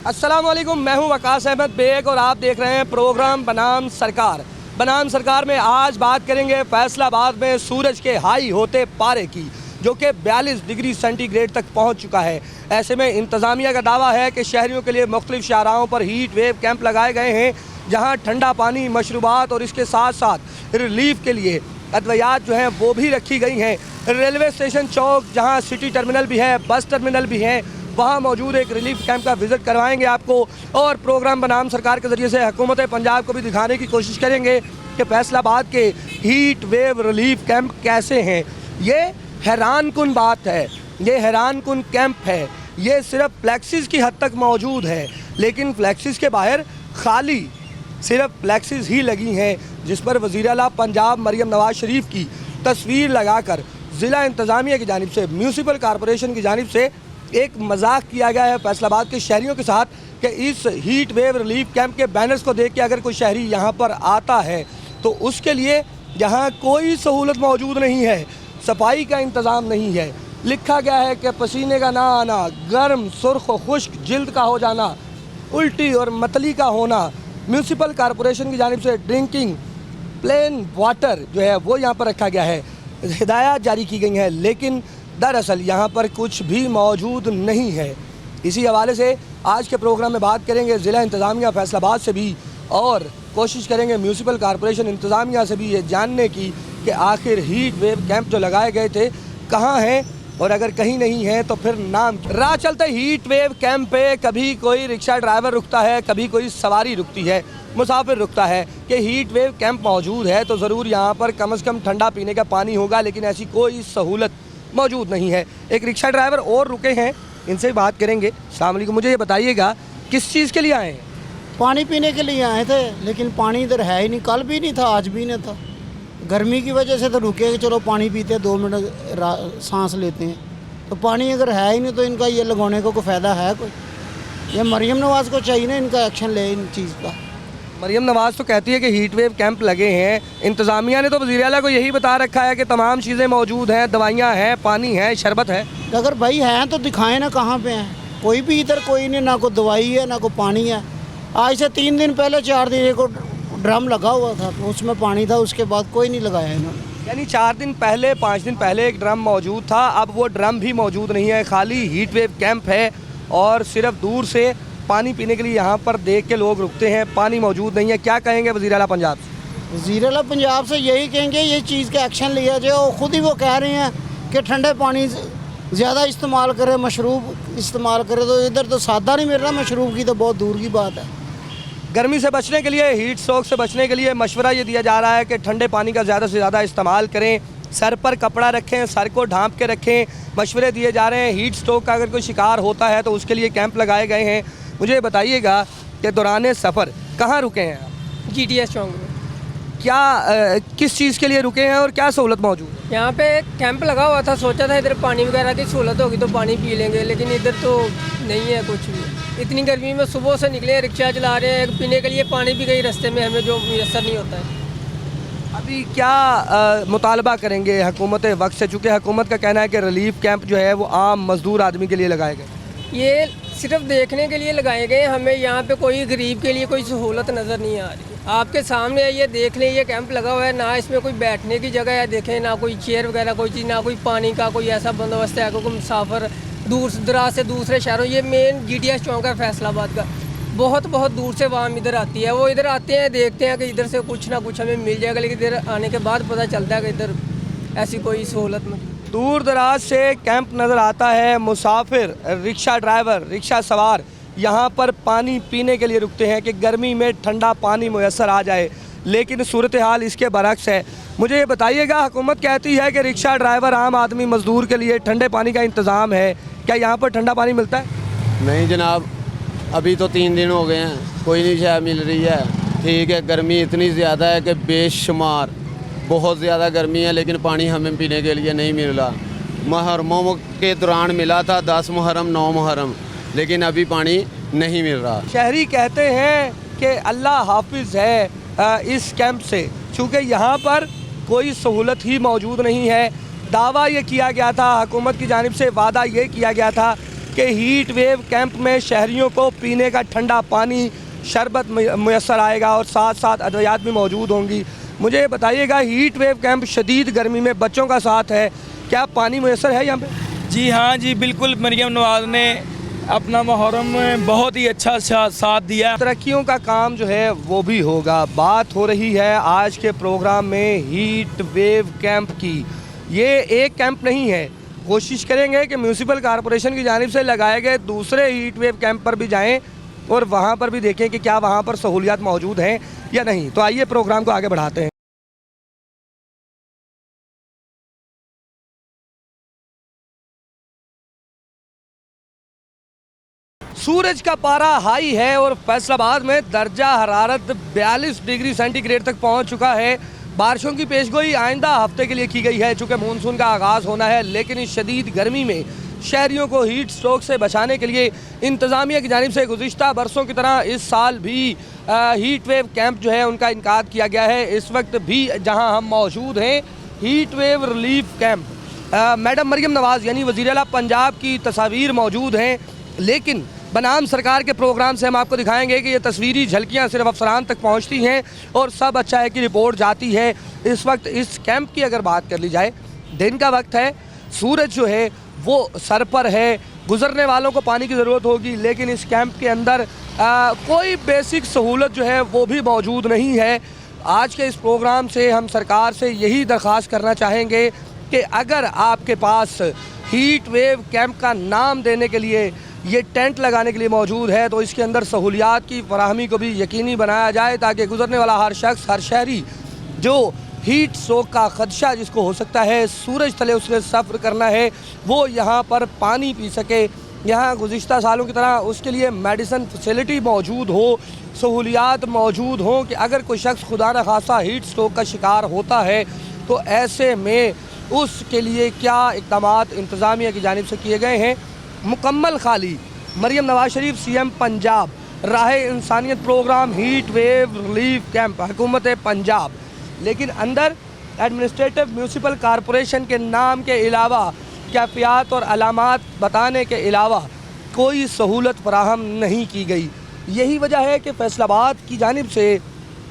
अस्सलामुअलैकुम, मैं हूं वकास अहमद बेग और आप देख रहे हैं प्रोग्राम बनाम सरकार। बनाम सरकार में आज बात करेंगे फैसलाबाद में सूरज के हाई होते पारे की, जो कि 42 डिग्री सेंटीग्रेड तक पहुंच चुका है। ऐसे में इंतज़ामिया का दावा है कि शहरियों के लिए मुख्तलिफ शाहराहों पर हीट वेव कैंप लगाए गए हैं, जहां ठंडा पानी, मशरूबात और इसके साथ साथ रिलीफ के लिए अद्वियात जो हैं वो भी रखी गई हैं। रेलवे स्टेशन चौक, जहाँ सिटी टर्मिनल भी है, बस टर्मिनल भी है, वहाँ मौजूद एक रिलीफ कैंप का विज़िट करवाएंगे आपको और प्रोग्राम बनाम सरकार के ज़रिए से हुकूमत पंजाब को भी दिखाने की कोशिश करेंगे कि फैसलाबाद के हीट वेव रिलीफ कैंप कैसे हैं। ये हैरानकुन बात है, ये हैरानकुन कैंप है। ये सिर्फ फ्लैक्सिस की हद तक मौजूद है, लेकिन फ्लैक्सिस के बाहर खाली सिर्फ फ्लैक्सिस ही लगी हैं, जिस पर वज़ीर आला पंजाब मरियम नवाज शरीफ की तस्वीर लगाकर ज़िला इंतज़ामिया की जानिब से, म्यूनसिपल कॉरपोरेशन की जानिब से एक मजाक किया गया है फैसलाबाद के शहरियों के साथ कि इस हीट वेव रिलीफ कैंप के बैनर्स को देख के अगर कोई शहरी यहाँ पर आता है तो उसके लिए यहाँ कोई सहूलत मौजूद नहीं है, सफाई का इंतज़ाम नहीं है। लिखा गया है कि पसीने का ना आना, गर्म सुर्ख खुश्क जिल्द का हो जाना, उल्टी और मतली का होना। म्यूनसिपल कॉरपोरेशन की जानिब से ड्रिंकिंग प्लेन वाटर जो है वो यहाँ पर रखा गया है, हिदायत जारी की गई हैं, लेकिन दरअसल यहाँ पर कुछ भी मौजूद नहीं है। इसी हवाले से आज के प्रोग्राम में बात करेंगे ज़िला इंतज़ामिया फैसलाबाद से भी और कोशिश करेंगे म्यूनसिपल कॉरपोरेशन इंतज़ामिया से भी ये जानने की कि आखिर हीट वेव कैंप जो लगाए गए थे कहाँ हैं, और अगर कहीं नहीं है तो फिर नाम। राह चलते हीट वेव कैंप पे कभी कोई रिक्शा ड्राइवर रुकता है, कभी कोई सवारी रुकती है, मुसाफिर रुकता है कि हीट वेव कैंप मौजूद है तो ज़रूर यहाँ पर कम से कम ठंडा पीने का पानी होगा, लेकिन ऐसी कोई सहूलत मौजूद नहीं है। एक रिक्शा ड्राइवर और रुके हैं, इनसे बात करेंगे। अस्सलाम वालेकुम, मुझे ये बताइएगा किस चीज़ के लिए आए हैं? पानी पीने के लिए आए थे, लेकिन पानी इधर है ही नहीं। कल भी नहीं था, आज भी नहीं था। गर्मी की वजह से तो रुके कि चलो पानी पीते हैं, 2 मिनट सांस लेते हैं। तो पानी अगर है ही नहीं तो इनका ये लगाने को कोई फ़ायदा है कोई? ये मरियम नवाज़ को चाहिए ना इनका एक्शन ले इन चीज़ का। मरियम नवाज़ तो कहती है कि हीट वेव कैंप लगे हैं, इंतज़ामिया ने तो वज़ीर आला को यही बता रखा है कि तमाम चीज़ें मौजूद हैं, दवाइयाँ हैं, पानी है, शरबत है। अगर भाई हैं तो दिखाएं ना कहाँ पे हैं। कोई भी इधर कोई नहीं, ना कोई दवाई है ना कोई पानी है। आज से 3 दिन पहले 4 दिन को ड्रम लगा हुआ था, उसमें पानी था, उसके बाद कोई नहीं लगाया इन्होंने। यानी 4 दिन पहले, 5 दिन पहले एक ड्रम मौजूद था, अब वो ड्रम भी मौजूद नहीं है, खाली हीट वेव कैंप है और सिर्फ दूर से पानी पीने के लिए यहाँ पर देख के लोग रुकते हैं, पानी मौजूद नहीं है। क्या कहेंगे वज़ीर आला पंजाब से? वज़ीर आला पंजाब से यही कहेंगे ये चीज़ का एक्शन लिया जाए। और ख़ुद ही वो कह रहे हैं कि ठंडे पानी ज़्यादा इस्तेमाल करें, मशरूब इस्तेमाल करें। तो इधर तो सादा नहीं मिल रहा, मशरूब की तो बहुत दूर की बात है। गर्मी से बचने के लिए, हीट स्ट्रोक से बचने के लिए मशवरा ये दिया जा रहा है कि ठंडे पानी का ज़्यादा से ज़्यादा इस्तेमाल करें, सर पर कपड़ा रखें, सर को ढांप के रखें। मशवरे दिए जा रहे हैं। हीट स्ट्रोक का अगर कोई शिकार होता है तो उसके लिए कैंप लगाए गए हैं। मुझे बताइएगा कि दौरान सफ़र कहाँ रुके हैं आप? GTS चौक में। क्या किस चीज़ के लिए रुके हैं और क्या सहूलत मौजूद है? यहाँ पे कैंप लगा हुआ था, सोचा था इधर पानी वगैरह की सहूलत होगी तो पानी पी लेंगे, लेकिन इधर तो नहीं है कुछ भी। इतनी गर्मी में सुबह से निकले, रिक्शा चला रहे हैं, पीने के लिए पानी भी कहीं रास्ते में हमें जो मैसर नहीं होता है। अभी क्या मुतालबा करेंगे हुकूमत वक्त से, चूँकि हुकूमत का कहना है कि रिलीफ कैंप जो है वो आम मजदूर आदमी के लिए लगाए गए? ये सिर्फ देखने के लिए लगाए गए, हमें यहाँ पे कोई गरीब के लिए कोई सहूलत नज़र नहीं आ रही। आपके सामने ये देख लें, ये कैंप लगा हुआ है, ना इसमें कोई बैठने की जगह है, देखें ना कोई चेयर वगैरह कोई चीज़, ना कोई पानी का कोई ऐसा बंदोबस्त है कोई मुसाफिर दूर दराज से दूसरे शहरों। ये मेन GTS चौक है फैसलाबाद का, बहुत दूर से वाम इधर आती है। वो इधर आते हैं, देखते हैं कि इधर से कुछ ना कुछ हमें मिल जाएगा, लेकिन इधर आने के बाद पता चलता है कि इधर ऐसी कोई सहूलत नहीं। दूर दराज से कैंप नज़र आता है, मुसाफिर, रिक्शा ड्राइवर, रिक्शा सवार यहाँ पर पानी पीने के लिए रुकते हैं कि गर्मी में ठंडा पानी मुयस्सर आ जाए, लेकिन सूरत हाल इसके बरक्स है। मुझे ये बताइएगा, हुकूमत कहती है कि रिक्शा ड्राइवर, आम आदमी, मज़दूर के लिए ठंडे पानी का इंतज़ाम है, क्या यहाँ पर ठंडा पानी मिलता है? नहीं जनाब, अभी तो 3 दिन हो गए हैं, कोई नहीं चाय मिल रही है। ठीक है, गर्मी इतनी ज़्यादा है कि बेशुमार, बहुत ज़्यादा गर्मी है, लेकिन पानी हमें पीने के लिए नहीं मिल रहा। मुहर्रमों के दौरान मिला था, 10 मुहर्रम, 9 मुहर्रम, लेकिन अभी पानी नहीं मिल रहा। शहरी कहते हैं कि अल्लाह हाफिज़ है इस कैंप से, चूँकि यहाँ पर कोई सहूलत ही मौजूद नहीं है। दावा ये किया गया था, हुकूमत की जानिब से वादा ये किया गया था कि हीट वेव कैंप में शहरियों को पीने का ठंडा पानी, शरबत मुयस्सर आएगा और साथ साथ अद्वियात भी मौजूद होंगी। मुझे ये बताइएगा, हीट वेव कैंप शदीद गर्मी में बच्चों का साथ है, क्या पानी मुयस्सर है यहाँ पे? जी हाँ जी, बिल्कुल। मरियम नवाज़ ने अपना मुहर्रम में बहुत ही अच्छा साथ दिया। तरक्कियों का काम जो है वो भी होगा। बात हो रही है आज के प्रोग्राम में हीट वेव कैंप की। ये एक कैंप नहीं है, कोशिश करेंगे कि म्यूनिसिपल कॉरपोरेशन की जानिब से लगाए गए दूसरे हीट वेव कैंप पर भी जाएं और वहाँ पर भी देखें कि क्या वहाँ पर सहूलियात मौजूद हैं या नहीं। तो आइए प्रोग्राम को आगे बढ़ाते हैं। सूरज का पारा हाई है और फैसलाबाद में दर्जा हरारत 42 डिग्री सेंटीग्रेड तक पहुंच चुका है। बारिशों की पेशगोई आइंदा हफ्ते के लिए की गई है, चूँकि मानसून का आगाज़ होना है, लेकिन इस शदीद गर्मी में शहरियों को हीट स्ट्रोक से बचाने के लिए इंतज़ामिया की जानिब से गुज़िश्ता बरसों की तरह इस साल भी हीट वेव कैंप जो है उनका इनकाद किया गया है। इस वक्त भी जहां हम मौजूद हैं, heat wave relief camp, madam Maryam Nawaz यानी वज़ीर आला पंजाब की तस्वीर मौजूद हैं, लेकिन बनाम सरकार के प्रोग्राम से हम आपको दिखाएंगे कि ये तस्वीरी झलकियाँ सिर्फ अफसरान तक पहुँचती हैं और सब अच्छा है कि रिपोर्ट जाती है। इस वक्त इस कैंप की अगर बात कर ली जाए, दिन का वक्त है, सूरज जो है वो सर पर है, गुजरने वालों को पानी की ज़रूरत होगी, लेकिन इस कैंप के अंदर कोई बेसिक सहूलत जो है वो भी मौजूद नहीं है। आज के इस प्रोग्राम से हम सरकार से यही दरख्वास्त करना चाहेंगे कि अगर आपके पास हीट वेव कैंप का नाम देने के लिए ये टेंट लगाने के लिए मौजूद है, तो इसके अंदर सहूलियात की फराहमी को भी यकीनी बनाया जाए, ताकि गुजरने वाला हर शख्स, हर शहरी जो हीट स्ट्रोक का ख़दशा जिसको हो सकता है, सूरज तले उसने सफ़र करना है, वो यहाँ पर पानी पी सके। यहाँ गुज़िश्ता सालों की तरह उसके लिए मेडिसिन फैसिलिटी मौजूद हो, सहूलियात मौजूद हों कि अगर कोई शख्स खुदा न खासा हीट स्ट्रोक का शिकार होता है तो ऐसे में उसके लिए क्या इक़दामात इंतज़ामिया की जानिब से किए गए हैं। मुकम्मल खाली मरियम नवाज शरीफ CM पंजाब, राह इंसानियत program heat wave relief camp हुकूमत पंजाब, लेकिन अंदर एडमिनिस्ट्रेटिव म्यूनिसिपल कॉरपोरेशन के नाम के अलावा कैफियत और अलामात बताने के अलावा कोई सहूलत फराहम नहीं की गई। यही वजह है कि फैसलाबाद की जानिब से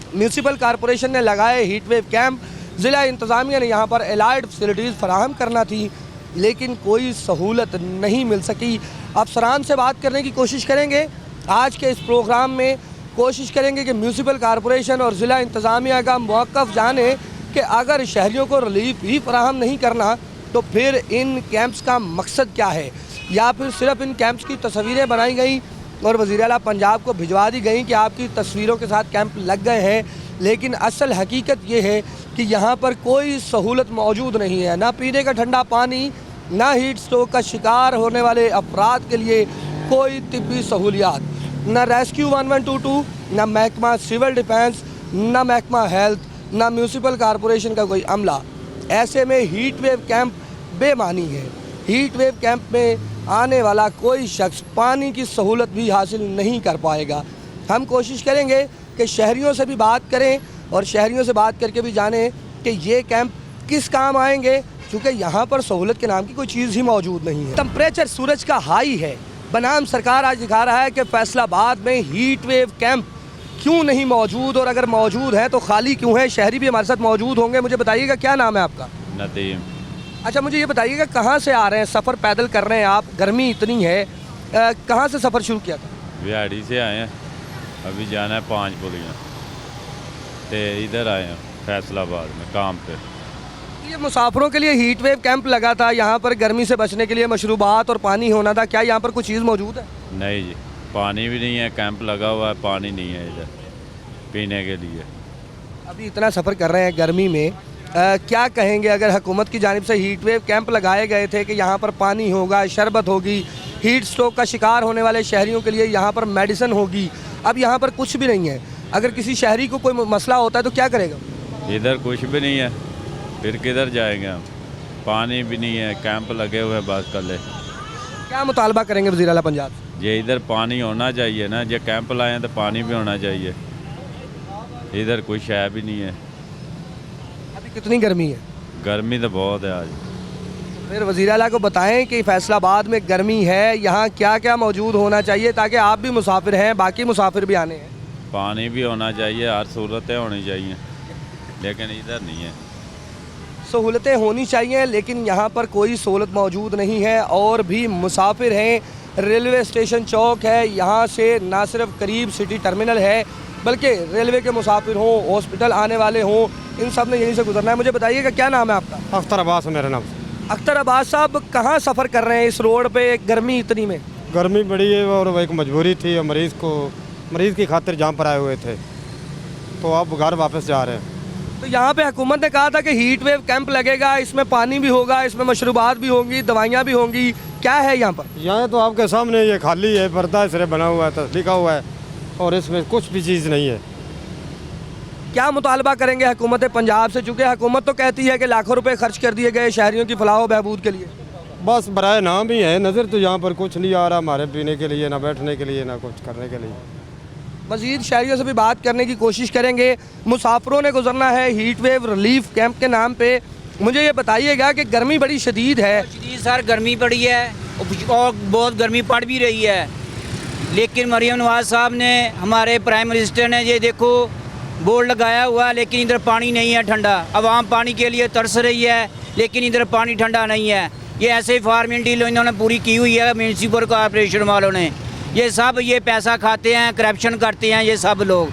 म्यूनिसिपल कॉरपोरेशन ने लगाए हीट वेव कैंप, ज़िला इंतज़ामिया ने यहाँ पर एलाइड फैसिलिटीज़ फराहम करना थी, लेकिन कोई सहूलत नहीं मिल सकी। अफसरान से बात करने की कोशिश करेंगे आज के इस प्रोग्राम में, कोशिश करेंगे कि म्यूनिसिपल कॉरपोरेशन और ज़िला इंतज़ामिया का मौक़िफ़ जाने कि अगर शहरियों को रिलीफ ही फराहम नहीं करना तो फिर इन कैंप्स का मकसद क्या है, या फिर सिर्फ इन कैंप्स की तस्वीरें बनाई गई और वज़ीर आला पंजाब को भिजवा दी गई कि आपकी तस्वीरों के साथ कैंप लग गए हैं, लेकिन असल हकीकत ये है कि यहाँ पर कोई सहूलत मौजूद नहीं है, ना पीने का ठंडा पानी, ना हीट स्ट्रोक का शिकार होने वाले अफराद के लिए कोई तिब्बी सहूलियात, ना रेस्क्यू 1122, ना महकमा सिविल डिफेंस, ना महकमा हेल्थ, ना म्यूनिसिपल कॉरपोरेशन का कोई अमला। ऐसे में हीट वेव कैंप बेमानी है। हीट वेव कैंप में आने वाला कोई शख्स पानी की सहूलत भी हासिल नहीं कर पाएगा। हम कोशिश करेंगे कि शहरियों से भी बात करें और शहरियों से बात करके भी जानें कि ये कैंप किस काम आएंगे, क्योंकि यहाँ पर सहूलत के नाम की कोई चीज़ ही मौजूद नहीं है। टेम्परेचर सूरज का हाई है, बनाम सरकार आज दिखा रहा है कि फैसलाबाद में हीट वेव कैंप क्यों नहीं मौजूद, और अगर मौजूद है तो खाली क्यों है। शहरी भी हमारे साथ मौजूद होंगे। मुझे बताइएगा, क्या नाम है आपका? नदीम। अच्छा, मुझे ये बताइएगा, कहाँ से आ रहे हैं, सफ़र पैदल कर रहे हैं आप, गर्मी इतनी है, कहाँ से सफ़र शुरू किया था? बिहाड़ी से आए हैं, अभी जाना है 5 पुलियाँ, तो इधर आए हैं फैसलाबाद में काम पे। ये मुसाफिरों के लिए हीट वेव कैंप लगा था, यहाँ पर गर्मी से बचने के लिए मशरूबात और पानी होना था, क्या यहाँ पर कोई चीज़ मौजूद है? नहीं जी, पानी भी नहीं है, कैंप लगा हुआ है, पानी नहीं है इधर पीने के लिए। अभी इतना सफ़र कर रहे हैं गर्मी में, क्या कहेंगे अगर हुकूमत की जानिब से हीट वेव कैंप लगाए गए थे कि यहाँ पर पानी होगा, शरबत होगी, हीट स्ट्रोक का शिकार होने वाले शहरियों के लिए यहाँ पर मेडिसिन होगी, अब यहाँ पर कुछ भी नहीं है। अगर किसी शहरी को कोई मसला होता है तो क्या करेगा? इधर कुछ भी नहीं है, फिर किधर जाएंगे हम? पानी भी नहीं है, कैंप लगे हुए हैं बस कल। क्या मुतालबा करेंगे वज़ीर आला पंजाब? ये इधर पानी होना चाहिए ना, जो कैंप लाए हैं तो पानी भी होना चाहिए, इधर कोई शय भी नहीं है। अभी कितनी गर्मी है? गर्मी तो बहुत है आज। फिर वज़ीर आला को बताएं कि फैसलाबाद में गर्मी है, यहाँ क्या क्या मौजूद होना चाहिए ताकि आप भी मुसाफिर हैं, बाकी मुसाफिर भी आने हैं। पानी भी होना चाहिए, हर सहूलतें होनी चाहिए, लेकिन इधर नहीं है। सहूलतें होनी चाहिए लेकिन यहाँ पर कोई सहूलत मौजूद नहीं है। और भी मुसाफिर हैं, रेलवे स्टेशन चौक है, यहाँ से ना सिर्फ करीब सिटी टर्मिनल है बल्कि रेलवे के मुसाफिर हों, हॉस्पिटल आने वाले हों, इन सब ने यहीं से गुजरना है। मुझे बताइएगा क्या नाम है आपका? अख्तर अब्बास है मेरा नाम। अख्तर अब्बास साहब, कहाँ सफ़र कर रहे हैं इस रोड पे गर्मी इतनी में? गर्मी बड़ी है और एक मजबूरी थी और मरीज़ की खातिर जहाँ पर आए हुए थे, तो अब घर वापस जा रहे हैं। तो यहाँ पे हुकूमत ने कहा था कि हीट वेव कैंप लगेगा, इसमें पानी भी होगा, इसमें मशरूबात भी होंगी, दवाइयाँ भी होंगी, क्या है यहाँ पर? यहाँ तो आपके सामने ये खाली है, पर्दा सिरे बना हुआ है, लिखा हुआ है और इसमें कुछ भी चीज़ नहीं है। क्या मुतालबा करेंगे हुकूमत पंजाब से, चूँकि हुकूमत तो कहती है कि लाखों रुपए खर्च कर दिए गए शहरियों की फलाह व बहबूद के लिए? बस बराए नाम ही है, नज़र तो यहाँ पर कुछ नहीं आ रहा हमारे पीने के लिए, ना बैठने के लिए, ना कुछ करने के लिए। मज़ीद शहरियों से भी बात करने की कोशिश करेंगे। मुसाफिरों ने गुजरना है हीट वेव रिलीफ कैंप के नाम पे। मुझे ये बताइएगा कि गर्मी बड़ी शदीद है। शदीद सर गर्मी पड़ी है और बहुत गर्मी पड़ भी रही है, लेकिन मरीम नवाज़ साहब ने, हमारे प्राइम मिनिस्टर ने, ये देखो बोर्ड लगाया हुआ है, लेकिन इधर पानी नहीं है ठंडा। आवाम पानी के लिए तरस रही है लेकिन इधर पानी ठंडा नहीं है। ये ऐसे फॉर्मेलिटी इन्होंने पूरी की हुई है म्यूनसिपल कॉरपोरेशन वालों ने। ये सब ये पैसा खाते हैं, करप्शन करते हैं ये सब लोग।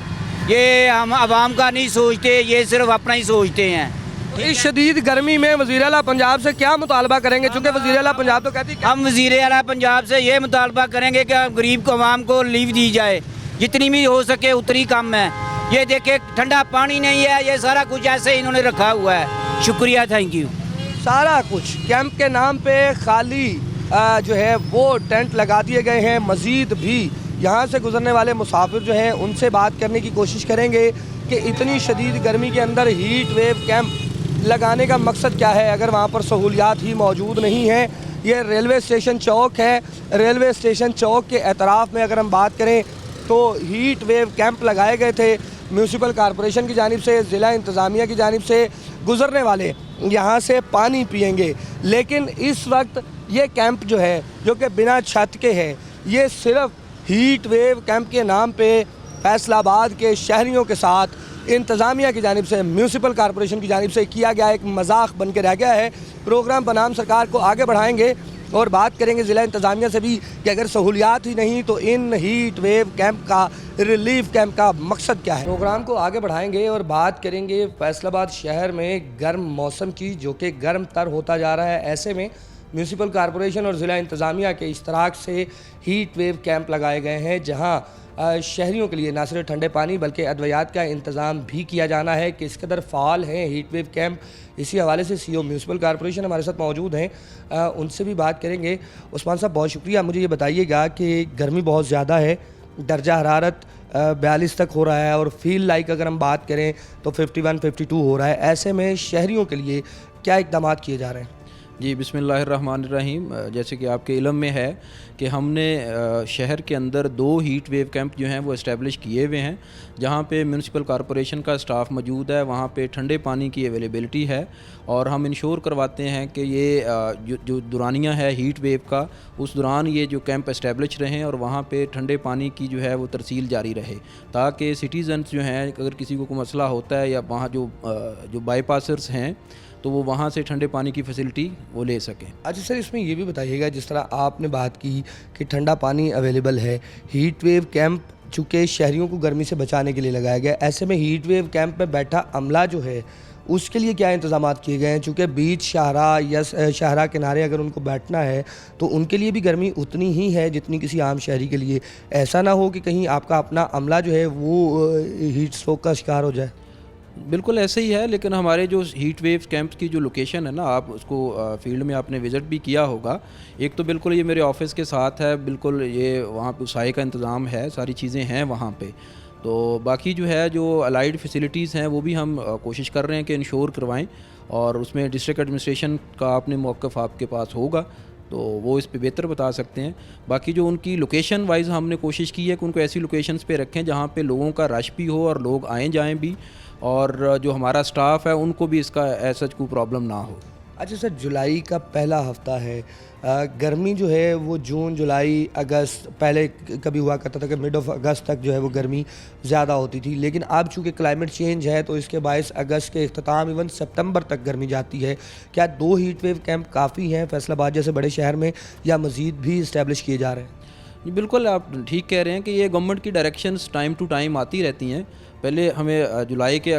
ये हम आवाम का नहीं सोचते, ये सिर्फ अपना ही सोचते हैं। इस शदीद गर्मी में वज़ीर आला पंजाब से क्या मुतालबा करेंगे, चूँकि वज़ीर आला पंजाब तो कहती है हम वज़ीर आला पंजाब से ये मुतालबा करेंगे कि गरीब को आवाम को रिलीफ दी जाए, जितनी भी हो सके उतनी कम है। ये देखे ठंडा पानी नहीं है, ये सारा कुछ ऐसे इन्होंने रखा हुआ है। शुक्रिया, थैंक यू। सारा कुछ कैंप के नाम पे खाली जो है वो टेंट लगा दिए गए हैं। मज़ीद भी यहाँ से गुजरने वाले मुसाफिर जो हैं उनसे बात करने की कोशिश करेंगे कि इतनी शदीद गर्मी के अंदर हीट वेव कैंप लगाने का मकसद क्या है, अगर वहाँ पर सहूलियात ही मौजूद नहीं हैं। ये रेलवे स्टेशन चौक है। रेलवे स्टेशन चौक के एतराफ़ में अगर हम बात करें तो हीट वेव कैंप लगाए गए थे म्यूनसिपल कॉरपोरेशन की जानिब से, ज़िला इंतज़ामिया की जानिब से। गुज़रने वाले यहाँ से पानी पिएंगे, लेकिन इस वक्त ये कैंप जो है, जो कि बिना छत के है, ये सिर्फ हीट वेव कैंप के नाम पे फैसलाबाद के शहरियों के साथ इंतज़ामिया की जानिब से, म्यूनसिपल कॉरपोरेशन की जानिब से किया गया एक मजाक बन के रह गया है। प्रोग्राम बनाम सरकार को आगे बढ़ाएंगे और बात करेंगे ज़िला इंतज़ामिया से भी कि अगर सहूलियात ही नहीं तो इन हीट वेव कैंप का, रिलीफ कैंप का मकसद क्या है। प्रोग्राम को आगे बढ़ाएंगे और बात करेंगे फैसलाबाद शहर में गर्म मौसम की, जो कि गर्म तर होता जा रहा है। ऐसे में म्यूनसिपल कॉरपोरेशन और ज़िला इंतज़ामिया के इश्तराक से हीट वेव कैंप लगाए गए हैं, जहाँ शहरियों के लिए ना सिर्फ ठंडे पानी बल्कि अद्वियात का इंतज़ाम भी किया जाना है। किस कदर फ़ाल हैं हीट वेव कैंप, इसी हवाले से सीईओ म्यूनसिपल कॉरपोरेशन हमारे साथ मौजूद हैं, उनसे भी बात करेंगे। उस्मान साहब, बहुत शुक्रिया। मुझे ये बताइएगा कि गर्मी बहुत ज़्यादा है, दर्जा हरारत 42 तक हो रहा है और फील लाइक अगर हम बात करें तो 51-52 हो रहा है। ऐसे में शहरियों के लिए क्या इक़दामात किए जा रहे हैं? जी, बिस्मिल्लाहिर्रहमानिर्रहीम। जैसे कि आपके इल्म में है कि हमने शहर के अंदर 2 हीट वेव कैंप जो हैं वो इस्टेब्लिश किए हुए हैं, जहाँ पे म्यूनसिपल कॉरपोरेशन का स्टाफ मौजूद है, वहाँ पे ठंडे पानी की अवेलेबिलिटी है और हम इंश्योर करवाते हैं कि ये जो दुरानिया है हीट वेव का, उस दौरान ये जो कैंप इस्टेब्लिश रहें और वहाँ पे ठंडे पानी की जो है वो तरसील जारी रहे, ताकि सिटीज़न्स जो हैं अगर किसी को कोई मसला होता है या वहाँ जो बाईपासर्स हैं तो वो वहाँ से ठंडे पानी की फैसिलिटी वो ले सकें। अच्छा सर, इसमें ये भी बताइएगा, जिस तरह आपने बात की कि ठंडा पानी अवेलेबल है, हीट वेव कैंप चूँकि शहरियों को गर्मी से बचाने के लिए लगाया गया, ऐसे में हीट वेव कैंप में बैठा अमला जो है उसके लिए क्या इंतजाम किए गए हैं? चूँकि बीच शाहरा या शाहरा किनारे अगर उनको बैठना है तो उनके लिए भी गर्मी उतनी ही है जितनी किसी आम शहरी के लिए। ऐसा ना हो कि कहीं आपका अपना अमला जो है वो हीट स्ट्रोक का शिकार हो जाए। बिल्कुल ऐसे ही है, लेकिन हमारे जो हीट वेव कैंप्स की जो लोकेशन है ना, आप उसको फील्ड में आपने विज़िट भी किया होगा। एक तो बिल्कुल ये मेरे ऑफिस के साथ है, बिल्कुल ये वहाँ पे साए का इंतज़ाम है, सारी चीज़ें हैं वहाँ पे। तो बाकी जो है जो अलाइड फैसिलिटीज़ हैं वो भी हम कोशिश कर रहे हैं कि इंश्योर करवाएं, और उसमें डिस्ट्रिक्ट एडमिनिस्ट्रेशन का अपने मौक़िफ़ आपके पास होगा तो वो इस पे बेहतर बता सकते हैं। बाकी जो उनकी लोकेशन वाइज हमने कोशिश की है कि उनको ऐसी लोकेशंस पे रखें जहाँ पे लोगों का रश भी हो और लोग आएँ जाएँ भी, और जो हमारा स्टाफ है उनको भी इसका ऐसा कोई प्रॉब्लम ना हो। अच्छा सर, जुलाई का पहला हफ्ता है, गर्मी जो है वो जून जुलाई अगस्त, पहले कभी हुआ करता था कि मिड ऑफ अगस्त तक जो है वो गर्मी ज़्यादा होती थी, लेकिन अब चूँकि क्लाइमेट चेंज है तो इसके बायस अगस्त के इख्तिताम इवन सितंबर तक गर्मी जाती है। क्या 2 हीट वेव कैंप काफ़ी हैं फैसलाबाद जैसे बड़े शहर में, या मज़ीद भी इस्टेब्लिश किए जा रहे हैं? जी बिल्कुल, आप ठीक कह रहे हैं कि ये गवर्नमेंट की डायरेक्शंस टाइम टू टाइम आती रहती हैं। पहले हमें जुलाई के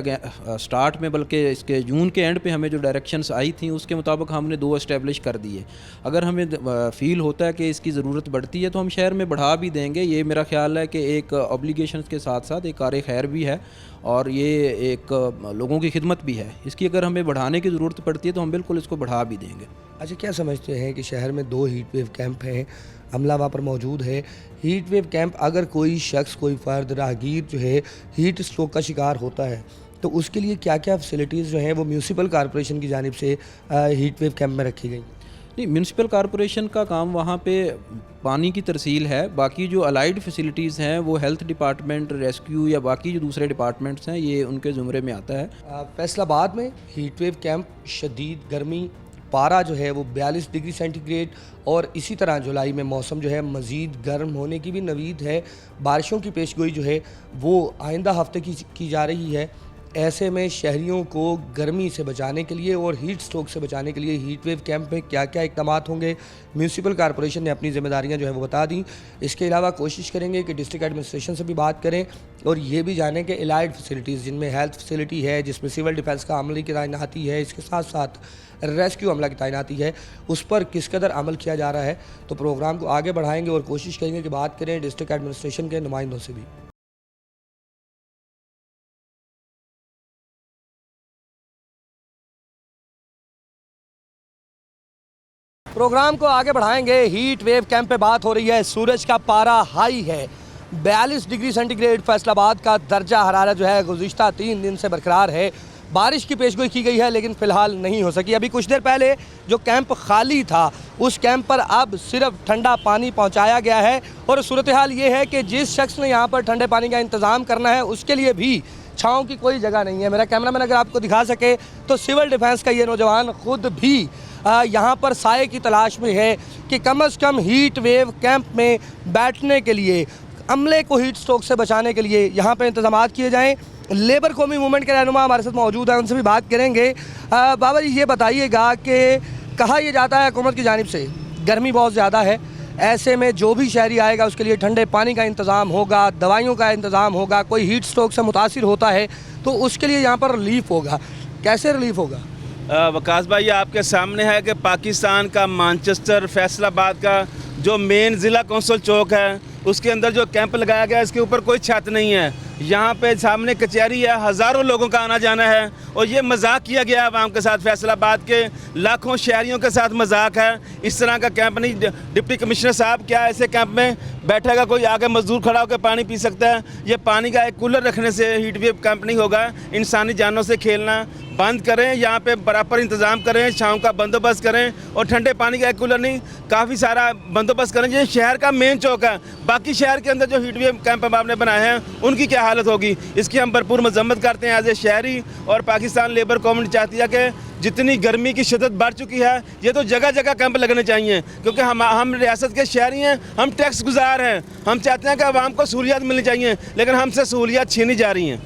स्टार्ट में, बल्कि इसके जून के एंड पे हमें जो डायरेक्शंस आई थी उसके मुताबिक हमने 2 इस्टेब्लिश कर दिए। अगर हमें फ़ील होता है कि इसकी ज़रूरत बढ़ती है तो हम शहर में बढ़ा भी देंगे। ये मेरा ख्याल है कि एक ऑब्लिगेशंस के साथ साथ एक कार खैर भी है और ये एक लोगों की खिदमत भी है। इसकी अगर हमें बढ़ाने की ज़रूरत पड़ती है तो हम बिल्कुल इसको बढ़ा भी देंगे। अच्छा, क्या समझते हैं कि शहर में 2 हीट वेव कैंप हैं, अमला वहाँ पर मौजूद है, हीट वेव कैंप अगर कोई शख्स, कोई फ़र्द, राहगीर जो है हीट स्ट्रोक का शिकार होता है तो उसके लिए क्या क्या फैसिलिटीज़ जो हैं वो म्यूनसिपल कॉरपोरेशन की जानिब से हीट वेव कैंप में रखी गई? नहीं, म्यूनसिपल कॉरपोरेशन का काम वहाँ पे पानी की तरसील है। बाकी जो अलाइड फैसिलिटीज़ हैं वो हेल्थ डिपार्टमेंट, रेस्क्यू या बाकी जो दूसरे डिपार्टमेंट्स हैं ये उनके ज़ुमरे में आता है। फैसलाबाद में हीट वेव कैंप, शदीद गर्मी, पारा जो है वो 42 डिग्री सेंटीग्रेड, और इसी तरह जुलाई में मौसम जो है मज़ीद गर्म होने की भी नवीद है। बारिशों की पेशगोई जो है वो आइंदा हफ्ते की जा रही है। ऐसे में शहरियों को गर्मी से बचाने के लिए और हीट स्ट्रोक से बचाने के लिए हीट वेव कैंप में क्या क्या इक़दाम होंगे, म्यूनसिपल कॉरपोरेशन ने अपनी ज़िम्मेदारियां जो है वो बता दी। इसके अलावा कोशिश करेंगे कि डिस्ट्रिक्ट एडमिनिस्ट्रेशन से भी बात करें और ये भी जानें कि एलाइड फैसिलिटीज़, जिनमें हेल्थ फैसिलिटी है, जिसमें सिविल डिफेंस का अमले की तैनाती है, इसके साथ साथ रेस्क्यू अमला की तैनाती है, उस पर किस कदर अमल किया जा रहा है। तो प्रोग्राम को आगे बढ़ाएंगे और कोशिश करेंगे कि बात करें डिस्ट्रिक्ट एडमिनिस्ट्रेशन के नुमाइंदों से भी। प्रोग्राम को आगे बढ़ाएंगे। हीट वेव कैंप पे बात हो रही है। सूरज का पारा हाई है, 42 डिग्री सेंटीग्रेड फैसलाबाद का दर्जा हरारत जो है गुज़िश्ता 3 दिन से बरकरार है। बारिश की पेशगोई की गई है लेकिन फ़िलहाल नहीं हो सकी। अभी कुछ देर पहले जो कैंप खाली था उस कैंप पर अब सिर्फ ठंडा पानी पहुंचाया गया है, और सूरत हाल ये है कि जिस शख्स ने यहाँ पर ठंडे पानी का इंतज़ाम करना है उसके लिए भी छाँव की कोई जगह नहीं है। मेरा कैमरामैन अगर आपको दिखा सके तो सिविल डिफेंस का ये नौजवान खुद भी यहाँ पर साए की तलाश में है कि कम से कम हीट वेव कैंप में बैठने के लिए, अमले को हीट स्ट्रोक से बचाने के लिए यहाँ पर इंतजाम किए जाएँ। लेबर कौमी मूवमेंट के रहनुमा हमारे साथ मौजूद हैं, उनसे भी बात करेंगे। बाबा जी, ये बताइएगा कि कहा यह जाता है हुकूमत की जानिब से गर्मी बहुत ज़्यादा है, ऐसे में जो भी शहरी आएगा उसके लिए ठंडे पानी का इंतज़ाम होगा, दवाइयों का इंतज़ाम होगा, कोई हीट स्ट्रोक से मुतासिर होता है तो उसके लिए यहाँ पर रिलीफ होगा। कैसे रिलीफ होगा? वकास भाई, आपके सामने है कि पाकिस्तान का मैनचेस्टर फैसलाबाद का जो मेन ज़िला कौंसल चौक है उसके अंदर जो कैंप लगाया गया है इसके ऊपर कोई छत नहीं है। यहाँ पे सामने कचहरी है, हज़ारों लोगों का आना जाना है और ये मजाक किया गया आवाम के साथ। फैसलाबाद के लाखों शहरियों के साथ मजाक है। इस तरह का कैंप नहीं। डिप्टी कमिश्नर साहब, क्या ऐसे कैंप में बैठेगा कोई आगे मजदूर खड़ा होकर पानी पी सकता है? ये पानी का एक कूलर रखने से हीट वेव कैंप नहीं होगा। इंसानी जानों से खेलना बंद करें, यहाँ पे बराबर इंतज़ाम करें, छाँव का बंदोबस्त करें और ठंडे पानी का एक कूलर नहीं, काफ़ी सारा बंदोबस्त करें। ये शहर का मेन चौक है। बाकी शहर के अंदर जो हीट वेव कैंप आपने बनाए हैं उनकी क्या हालत होगी, इसकी हम भरपूर मजम्मत करते हैं एज ए शहरी। और पाकिस्तान लेबर कम्युनिटी चाहती है कि जितनी गर्मी की शिद्दत बढ़ चुकी है ये तो जगह जगह कैंप लगने चाहिए, क्योंकि हम रियासत के शहरी हैं, हम टैक्स गुजार हैं। हम चाहते हैं कि आवाम को सहूलियात मिलनी चाहिए, लेकिन हमसे सहूलियात छीनी जा रही हैं।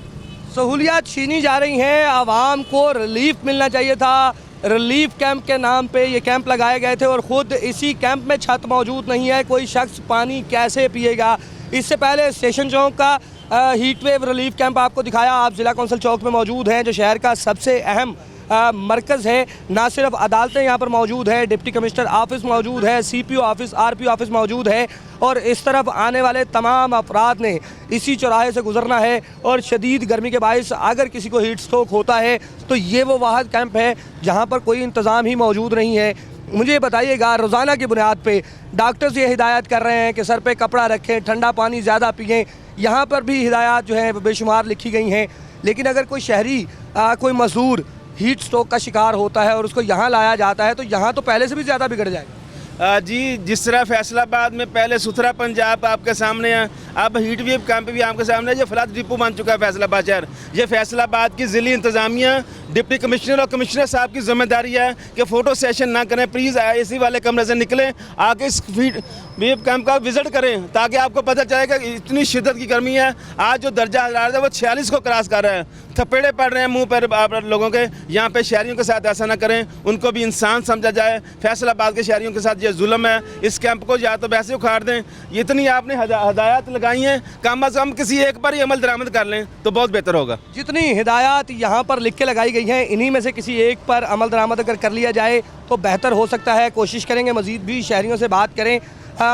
सहूलियात छीनी जा रही हैं, आवाम को रिलीफ मिलना चाहिए था। रिलीफ कैंप के नाम पे ये कैंप लगाए गए थे और ख़ुद इसी कैंप में छत मौजूद नहीं है। कोई शख्स पानी कैसे पिएगा? इससे पहले स्टेशन चौक का हीट वेव रिलीफ कैंप आपको दिखाया। आप ज़िला कौंसल चौक में मौजूद हैं जो शहर का सबसे अहम मरकज़ है। ना सिर्फ अदालतें यहाँ पर मौजूद है, डिप्टी कमिश्नर ऑफिस मौजूद है, CPO ऑफिस, RPO ऑफिस मौजूद है, और इस तरफ आने वाले तमाम अफराद ने इसी चौराहे से गुजरना है। और शदीद गर्मी के बायस अगर किसी को हीट स्ट्रोक होता है तो ये वो वाहिद कैंप है जहाँ पर कोई इंतज़ाम ही मौजूद नहीं है। मुझे बताइएगा, रोज़ाना की बुनियाद पे डॉक्टर्स ये हिदायत कर रहे हैं कि सर पे कपड़ा रखें, ठंडा पानी ज़्यादा पिएँ, यहाँ पर भी हिदायत जो है बेशुमार लिखी गई हैं। लेकिन अगर कोई शहरी, कोई मजदूर हीट स्ट्रोक का शिकार होता है और उसको यहाँ लाया जाता है तो यहाँ तो पहले से भी ज़्यादा बिगड़ जाएगा। जी जिस तरह फैसलाबाद में पहले सुथरा पंजाब आपके सामने है, अब हीट वेव कैंप भी आपके सामने है। ये फ्लड डिपो बन चुका है फैसलाबाद शहर। ये फैसलाबाद की ज़िली इंतज़ामिया, डिप्टी कमिश्नर और कमिश्नर साहब की जिम्मेदारी है कि फ़ोटो सेशन ना करें। प्लीज़ एसी वाले कमरे से निकलें, आके इस हीट वेव कैंप का विज़िट करें ताकि आपको पता चले कि इतनी शिद्दत की गर्मी है। आज जो दर्जा हरारत है वो 46 को क्रॉस कर रहा है। थपेड़े पड़ रहे हैं मुंह पर आप लोगों के। यहाँ पे शहरियों के साथ ऐसा ना करें, उनको भी इंसान समझा जाए। फैसलाबाद के शहरियों के साथ ये जुल्म है। इस कैंप को या तो वैसे उखाड़ दें, इतनी आपने हदायत लगाई हैं, कम अज़ कम किसी एक पर ही अमल दरामद कर लें तो बहुत बेहतर होगा। जितनी हिदायत यहाँ पर लिख के लगाई गई हैं, इन्हीं में से किसी एक पर अमल दरामद अगर कर लिया जाए तो बेहतर हो सकता है। कोशिश करेंगे मज़ीद भी शहरियों से बात करें।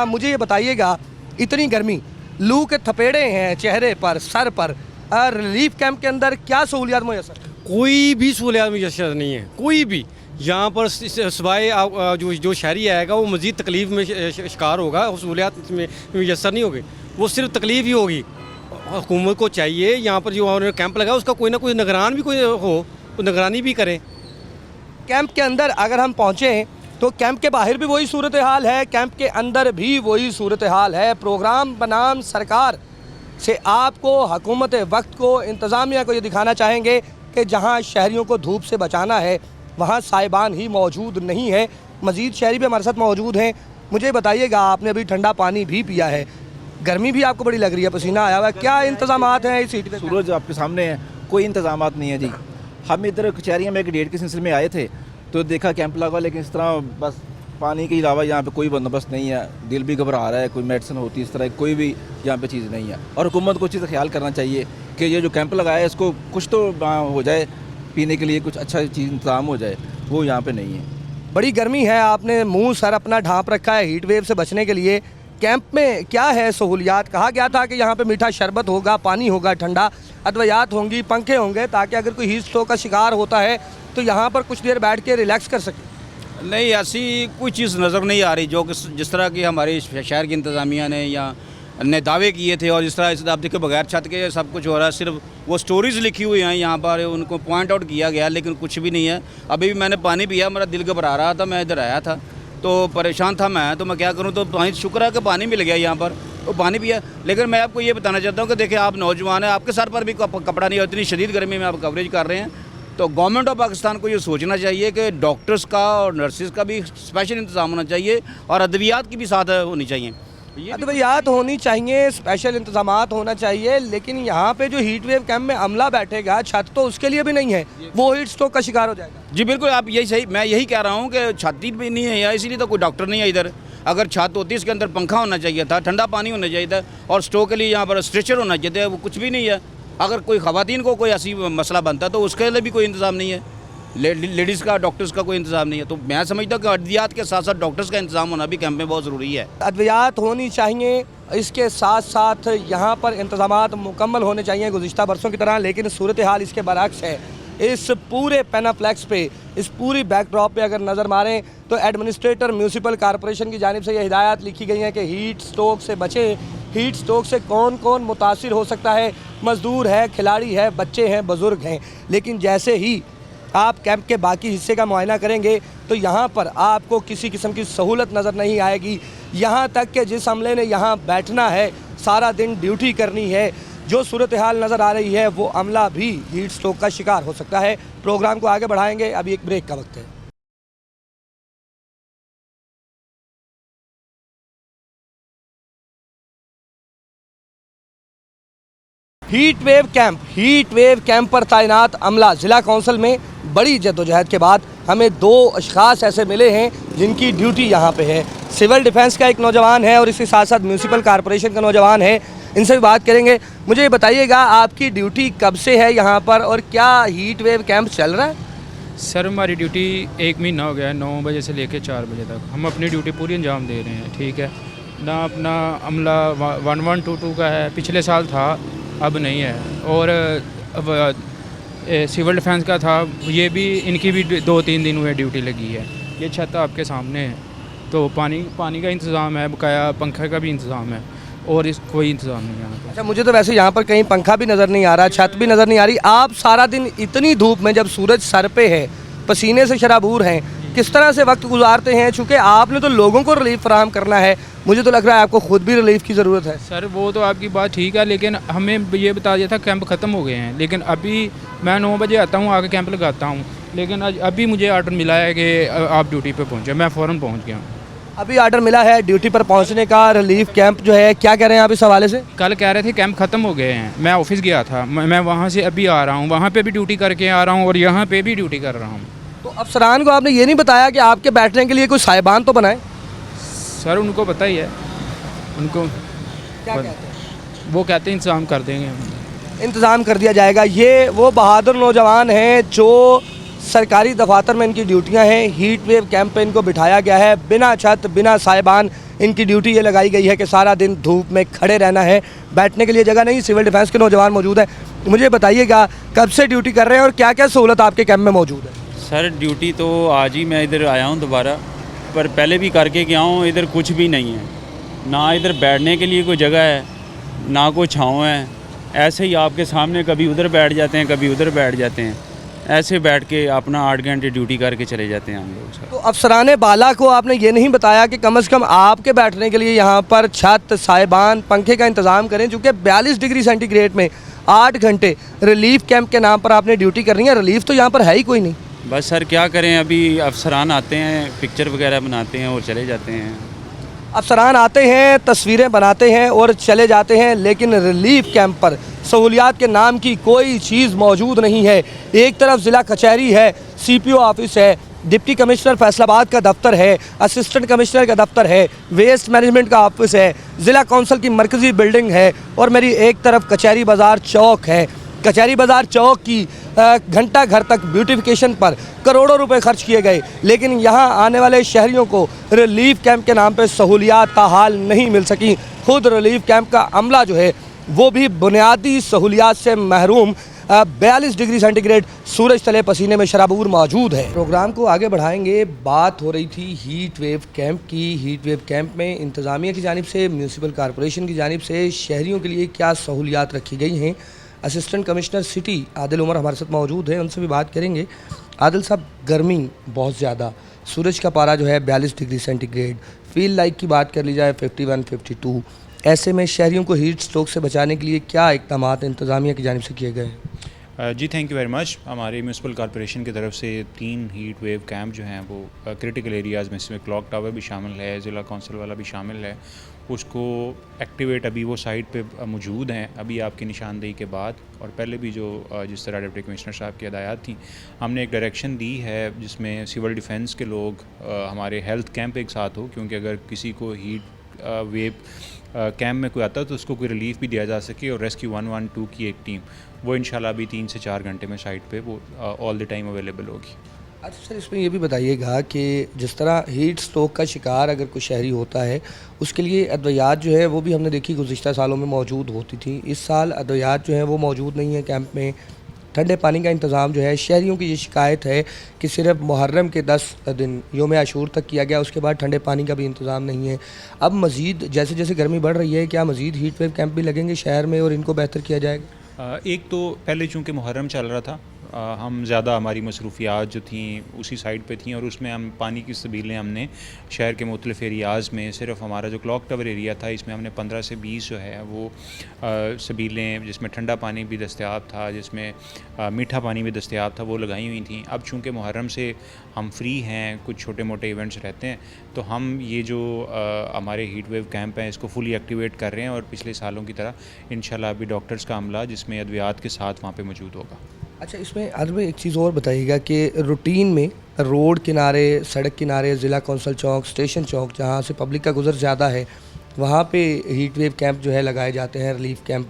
मुझे ये बताइएगा, इतनी गर्मी, लू के थपेड़े हैं चेहरे पर, सर पर, रिलीफ कैंप के अंदर क्या सहूलियात मुयसर? कोई भी सहूलियात मुयसर नहीं है, कोई भी। यहाँ पर सिवाय जो शहरी आएगा वो मज़ीद तकलीफ़ में शिकार होगा, सहूलियात में मुयसर नहीं होगी, वो सिर्फ तकलीफ़ ही होगी। हुकूमत को चाहिए यहाँ पर जो उन्होंने कैंप लगाया उसका कोई ना कोई निगरान भी कोई हो, तो निगरानी भी करें। कैंप के अंदर अगर हम पहुँचें तो कैंप के बाहर भी वही सूरत हाल है, कैंप के अंदर भी वही सूरत हाल है। प्रोग्राम बनाम सरकार से आपको, हुकूमत वक्त को, इंतज़ामिया को ये दिखाना चाहेंगे कि जहाँ शहरियों को धूप से बचाना है वहाँ साहिबान ही मौजूद नहीं है। मज़ीद शहरी भी हमारे साथ मौजूद हैं। मुझे बताइएगा, आपने अभी ठंडा पानी भी पिया है, गर्मी भी आपको बड़ी लग रही है, पसीना आया हुआ है, क्या इंतज़ामात हैं इस हीट वेव? सूरज आपके सामने है, कोई इंतज़ामात नहीं है जी। हम इधर कचहरियाँ में एक डेट के सिलसिले में आए थे तो देखा कैंप लगा, लेकिन इस तरह बस पानी के अलावा यहाँ पे कोई बंदोबस्त नहीं है। दिल भी घबरा रहा है, कोई मेडिसिन होती है इस तरह कोई भी यहाँ पे चीज़ नहीं है। और हुकूमत को चीज़ ख्याल करना चाहिए कि ये जो कैंप लगाया है इसको कुछ तो हो जाए, पीने के लिए कुछ अच्छा चीज़ इंतजाम हो जाए, वो यहाँ पे नहीं है। बड़ी गर्मी है, आपने मुंह सर अपना ढांप रखा है हीट वेव से बचने के लिए। कैंप में क्या है सहूलियात? कहा गया था कि यहाँ पे मीठा शरबत होगा, पानी होगा ठंडा, अद्वियात होंगी, पंखे होंगे, ताकि अगर कोई हीट स्ट्रोक का शिकार होता है तो यहाँ पर कुछ देर बैठ के रिलैक्स कर सके। नहीं, ऐसी कोई चीज़ नज़र नहीं आ रही जो कि जिस तरह की हमारे शहर की इंतज़ामिया ने दावे किए थे, और जिस तरह इस आप देखो बगैर छत के सब कुछ हो रहा है। सिर्फ वो स्टोरीज़ लिखी हुई हैं यहाँ पर, उनको पॉइंट आउट किया गया, लेकिन कुछ भी नहीं है। अभी भी मैंने पानी पिया, मेरा दिल घबरा रहा था, मैं इधर आया था तो परेशान था मैं, तो मैं क्या करूँ, तो पानी शुक्र है कि पानी मिल गया यहाँ पर, तो पानी पिया। लेकिन मैं आपको ये बताना चाहता हूँ कि देखिए, आप नौजवान हैं, आपके सर पर भी कपड़ा नहीं है, इतनी शदीद गर्मी में आप कवरेज कर रहे हैं। तो गवर्नमेंट ऑफ पाकिस्तान को ये सोचना चाहिए कि डॉक्टर्स का और नर्सिस का भी स्पेशल इंतज़ाम होना चाहिए, और अद्वियात की भी साथ होनी चाहिए। अद्वियात होनी चाहिए, स्पेशल इंतजामात होना चाहिए। लेकिन यहाँ पे जो हीट वेव कैंप में अमला बैठेगा, छत तो उसके लिए भी नहीं है, वो हीट स्ट्रोक का शिकार हो जाएगा। जी बिल्कुल, आप यही सही, मैं यही कह रहा हूँ कि छत भी नहीं है यहाँ, इसीलिए तो कोई डॉक्टर नहीं है इधर। अगर छत होती इसके अंदर पंखा होना चाहिए था, ठंडा पानी होना चाहिए था, और स्ट्रोक के लिए यहाँ पर स्ट्रेचर होना चाहिए था, वो कुछ भी नहीं है। अगर कोई ख़वातीन को कोई ऐसी मसला बनता तो उसके लिए भी कोई इंतज़ाम नहीं है, लेडीज़ का, डॉक्टर्स का कोई इंतज़ाम नहीं है। तो मैं समझता हूँ कि अद्वियात के साथ साथ डॉक्टर्स का इंतज़ाम होना भी कैंप में बहुत ज़रूरी है। अद्वियात होनी चाहिए, इसके साथ साथ यहाँ पर इंतज़ामात मुकम्मल होने चाहिए गुज़िश्ता बरसों की तरह। लेकिन सूरत हाल इसके बरअक्स है। इस पूरे पेनाफ्लेक्स पे, इस पूरी बैकड्रॉप पे अगर नज़र मारें तो एडमिनिस्ट्रेटर म्यूनसिपल कॉरपोरेशन की जानिब से ये हिदायत लिखी गई है कि हीट स्ट्रोक से बचें। हीट स्ट्रोक से कौन कौन मुतासिर हो सकता है? मज़दूर है, खिलाड़ी है, बच्चे हैं, बुज़ुर्ग हैं। लेकिन जैसे ही आप कैंप के बाकी हिस्से का मुआयना करेंगे तो यहाँ पर आपको किसी किस्म की सहूलत नज़र नहीं आएगी। यहाँ तक कि जिस अमले ने यहाँ बैठना है, सारा दिन ड्यूटी करनी है, जो सूरत हाल नज़र आ रही है, वो अमला भी हीट स्ट्रोक का शिकार हो सकता है। प्रोग्राम को आगे बढ़ाएंगे, अभी एक ब्रेक का वक्त है। हीट वेव कैंप पर तैनात अमला ज़िला कौंसिल में बड़ी जद्दोजहद के बाद हमें दो अशखास ऐसे मिले हैं जिनकी ड्यूटी यहाँ पे है। सिविल डिफेंस का एक नौजवान है और इसके साथ साथ म्यूनसिपल कॉरपोरेशन का नौजवान है। इनसे भी बात करेंगे। मुझे बताइएगा, आपकी ड्यूटी कब से है यहाँ पर और क्या हीट वेव कैंप चल रहा है? सर, हमारी ड्यूटी 1 महीना हो गया है, 9 बजे से लेकर 4 बजे तक हम अपनी ड्यूटी पूरी अंजाम दे रहे हैं। ठीक है ना, अपना अमला 1122 का है, पिछले साल था, अब नहीं है। और अब सिविल डिफेंस का था, ये भी, इनकी भी 2-3 दिन हुए ड्यूटी लगी है। ये छत आपके सामने है, तो पानी का इंतज़ाम है, बकाया पंखे का भी इंतज़ाम है, और इस कोई इंतज़ाम नहीं है। अच्छा, मुझे तो वैसे यहाँ पर कहीं पंखा भी नज़र नहीं आ रहा, छत भी नज़र नहीं आ रही। आप सारा दिन इतनी धूप में, जब सूरज सर पे है, पसीने से शराबूर हैं, किस तरह से वक्त गुजारते हैं, चूँकि आपने तो लोगों को रिलीफ फराहम करना है, मुझे तो लग रहा है आपको खुद भी रिलीफ की ज़रूरत है। सर वो तो आपकी बात ठीक है, लेकिन हमें ये बता दिया था कैंप ख़त्म हो गए हैं, लेकिन अभी मैं 9 बजे आता हूँ, आके कैंप लगाता हूँ, लेकिन अभी मुझे ऑर्डर मिला है कि आप ड्यूटी पे पहुँचे। मैं फ़ौरन पहुँच गया हूँ। अभी ऑर्डर मिला है ड्यूटी पर पहुंचने का, रिलीफ कैंप जो है, क्या कह रहे हैं आप इस हवाले से? कल कह रहे थे कैंप ख़त्म हो गए हैं, मैं ऑफिस गया था, मैं वहाँ से अभी आ रहा हूँ, वहाँ पे भी ड्यूटी करके आ रहा हूँ और यहाँ पे भी ड्यूटी कर रहा हूँ। तो अफसरान को आपने ये नहीं बताया कि आपके बैठने के लिए कोई साहिबान तो बनाए? सर उनको पता ही है, उनको क्या कहते हैं? वो कहते हैं इंतज़ाम कर देंगे हम। इंतज़ाम कर दिया जाएगा। ये वो बहादुर नौजवान हैं जो सरकारी दफातर में इनकी ड्यूटियां हैं, हीट वेव कैंप पे इनको बिठाया गया है, बिना छत बिना साहिबान इनकी ड्यूटी ये लगाई गई है कि सारा दिन धूप में खड़े रहना है, बैठने के लिए जगह नहीं। सिविल डिफेंस के नौजवान मौजूद हैं, मुझे बताइएगा कब से ड्यूटी कर रहे हैं और क्या क्या सहूलत आपके कैंप में मौजूद है? सर ड्यूटी तो आज ही मैं इधर आया हूँ दोबारा, पर पहले भी करके गया हूँ। इधर कुछ भी नहीं है, ना इधर बैठने के लिए कोई जगह है, ना कोई छाँव है। ऐसे ही आपके सामने कभी उधर बैठ जाते हैं, कभी उधर बैठ जाते हैं, ऐसे बैठ के अपना 8 घंटे ड्यूटी करके चले जाते हैं हम लोग। सर तो अफसरान बाला को आपने ये नहीं बताया कि कम से कम आपके बैठने के लिए यहाँ पर छत साहिबान पंखे का इंतज़ाम करें, चूँकि 42 डिग्री सेंटीग्रेड में 8 घंटे रिलीफ कैंप के नाम पर आपने ड्यूटी करनी है। रिलीफ तो यहाँ पर है ही कोई नहीं। बस सर क्या करें, अभी अफसरान आते हैं, पिक्चर वगैरह बनाते हैं और चले जाते हैं। अफसरान आते हैं, तस्वीरें बनाते हैं और चले जाते हैं, लेकिन रिलीफ कैंप पर सहूलियात के नाम की कोई चीज़ मौजूद नहीं है। एक तरफ ज़िला कचहरी है, CPO ऑफिस है, डिप्टी कमिश्नर फैसलाबाद का दफ्तर है, असिस्टेंट कमिश्नर का दफ्तर है, वेस्ट मैनेजमेंट का ऑफिस है, ज़िला कौंसिल की मरकज़ी बिल्डिंग है और मेरी एक तरफ कचहरी बाज़ार चौक है। कचहरी बाज़ार चौक की घंटा घर तक ब्यूटिफिकेशन पर करोड़ों रुपए खर्च किए गए, लेकिन यहाँ आने वाले शहरियों को रिलीफ कैंप के नाम पे सहूलियात ताहाल नहीं मिल सकी। खुद रिलीफ कैंप का अमला जो है वो भी बुनियादी सहूलियात से महरूम 42 डिग्री सेंटीग्रेड सूरज तले पसीने में शराबूर मौजूद है। प्रोग्राम को आगे बढ़ाएंगे। बात हो रही थी हीट वेव कैंप की। हीट वेव कैंप में इंतज़ामिया की जानिब से, म्यूनसिपल कॉरपोरेशन की जानिब से शहरियों के लिए क्या सहूलियात रखी गई हैं। Assistant commissioner city Adil Umar हमारे साथ मौजूद हैं, उनसे भी बात करेंगे। आदिल साहब, गर्मी बहुत ज़्यादा, सूरज का पारा जो है 42 डिग्री सेंटीग्रेड, फील लाइक की बात कर ली जाए 51, 52, ऐसे में शहरियों को हीट स्ट्रोक से बचाने के लिए क्या इक़दामात इंतज़ामिया की जानिब से किए गए हैं? जी थैंक यू वेरी मच। हमारे म्यूनसिपल कॉरपोरेशन की तरफ से 3 हीट वेव कैंप जो हैं वो क्रिटिकल एरियाज़ में, इसमें क्लॉक टावर भी शामिल है, ज़िला कौंसिल वाला भी शामिल है, उसको एक्टिवेट अभी वो साइट पे मौजूद हैं अभी आपकी निशानदेही के बाद। और पहले भी जो जिस तरह डिप्टी कमिश्नर साहब की हदायत थी, हमने एक डायरेक्शन दी है जिसमें सिविल डिफेंस के लोग हमारे हेल्थ कैंप एक साथ हो, क्योंकि अगर किसी को हीट वेव कैंप में कोई आता है तो उसको कोई रिलीफ भी दिया जा सके। और रेस्क्यू 112 की एक टीम वो इंशाल्लाह अभी 3 से 4 घंटे में साइट पे वो ऑल द टाइम अवेलेबल होगी। अच्छा सर, इसमें ये भी बताइएगा कि जिस तरह हीट स्ट्रोक का शिकार अगर कोई शहरी होता है, उसके लिए अद्वियात जो है वो भी हमने देखी गुज़िश्ता सालों में मौजूद होती थी। इस साल अद्वियात जो है वो मौजूद नहीं है कैंप में। ठंडे पानी का इंतज़ाम जो है, शहरियों की ये शिकायत है कि सिर्फ मुहर्रम के 10 दिन योम आशूर तक किया गया, उसके बाद ठंडे पानी का भी इंतज़ाम नहीं है। अब मज़ीद जैसे जैसे गर्मी बढ़ रही है, क्या मज़ीद हीट वेव कैंप भी लगेंगे शहर में और इनको बेहतर किया जाएगा? एक तो पहले चूँकि मुहर्रम चल रहा था, हम ज़्यादा हमारी मसरूफियात जो थी उसी साइड पे थी और उसमें हम पानी की सबीलें हमने शहर के मुख्तलिफ एरियाज़ में, सिर्फ हमारा जो क्लॉक टावर एरिया था इसमें हमने 15 से 20 जो है वो सबीलें, जिसमें ठंडा पानी भी दस्तयाब था, जिसमें मीठा पानी भी दस्तयाब था, वो लगाई हुई थी। अब चूँकि मुहर्रम से हम फ्री हैं, कुछ छोटे मोटे इवेंट्स रहते हैं, तो हम ये जो हमारे हीट वेव कैंप हैं इसको फुली एक्टिवेट कर रहे हैं और पिछले सालों की तरह इंशाल्लाह अभी डॉक्टर्स का अमला जिसमें अद्वियात के साथ वहाँ पे मौजूद होगा। अच्छा, इसमें आदिल भाई एक चीज़ और बताइएगा कि रूटीन में रोड किनारे, सड़क किनारे, ज़िला कौंसल चौक, स्टेशन चौक, जहाँ से पब्लिक का गुजर ज़्यादा है, वहाँ पे हीट वेव कैंप जो है लगाए जाते हैं, रिलीफ कैंप।